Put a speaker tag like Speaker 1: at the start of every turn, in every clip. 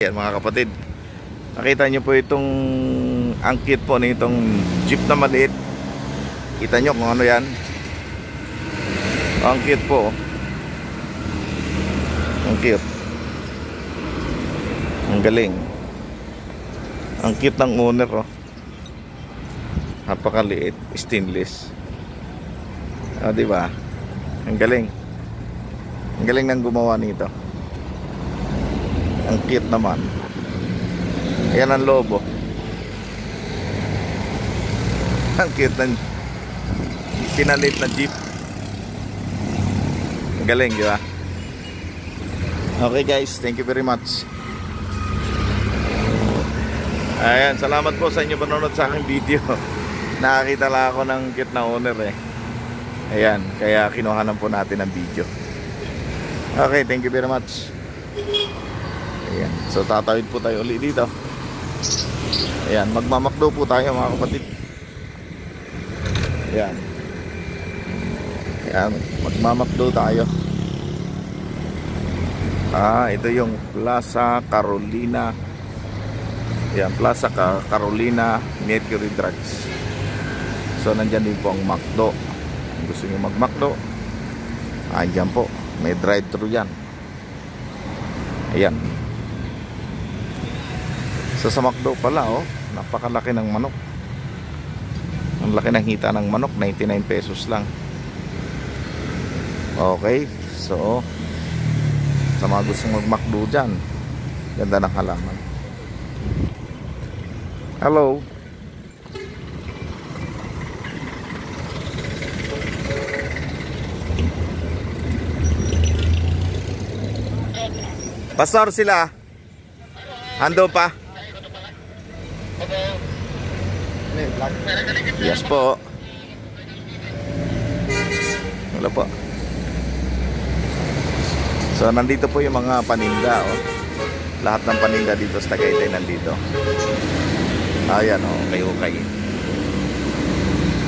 Speaker 1: Yan mga kapatid, nakita nyo po itong angkit po nitong jeep na maliit. Kita nyo kung ano yan. Angkit po, angkit, ang galing. Angkit ng owner, oh. Napakaliit, stainless, diba? Ang galing, ang galing ng gumawa nito. Ang cute naman. Ayan ang lobo. Ang cute ng pinalit na jeep. Ang galing, di ba? Okay guys, thank you very much. Ayan, salamat po sa inyo panonood sa aking video. Nakakita lang ako ng cute na owner eh. Ayan, kaya kinuhanan po natin ang video. Okay, thank you very much. Ayan. So tatawid po tayo ulit dito. Ayan, magmamakdo po tayo mga kapatid. Ayan. Ayan, magmamakdo tayo. Ito yung Plaza Carolina. Ayan, Plaza Carolina Mercury Drugs. So nandyan din po ang McDo. Kung gusto nyo mag-McDo, andyan po, may drive-thru yan. Ayan. Sa McDo pala, oh, napakalaki ng manok. Ang laki ng hita ng manok, 99 pesos lang. Okay, so sa mga gustong mag-McDo dyan, ganda ng halaman. Hello. Pastor sila. Ando pa. Yes po. Wala po. So nandito po yung mga paninda, oh. Lahat ng paninda dito sa Tagaytay nandito. Ayan, oh, okay.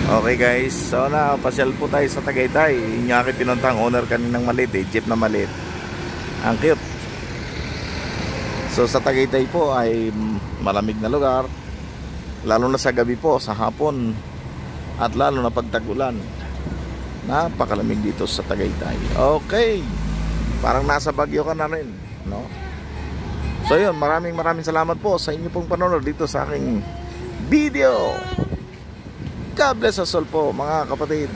Speaker 1: Okay guys, so pasyal po tayo sa Tagaytay. Yung aking pinuntang owner kaninang maliit, jeep na maliit. Ang cute. So sa Tagaytay po ay malamig na lugar. Lalo na sa gabi po, sa hapon, at lalo na pag tag-ulan. Napakalamig dito sa Tagaytay. Okay, parang nasa Baguio ka na rin, no? So yun, maraming salamat po sa inyo pong panonood dito sa aking video. God bless us all po mga kapatid.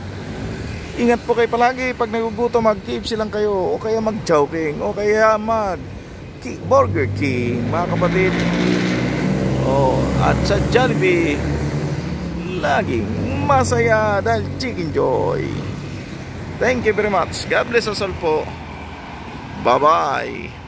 Speaker 1: Ingat po kayo palagi. Pag nagugutom, mag-KFC lang kayo, o kaya mag-Chowking, o kaya Burger King mga kapatid. At sa Jollibee, laging masaya dahil Chicken Joy. Thank you very much. God bless us all po. Bye bye.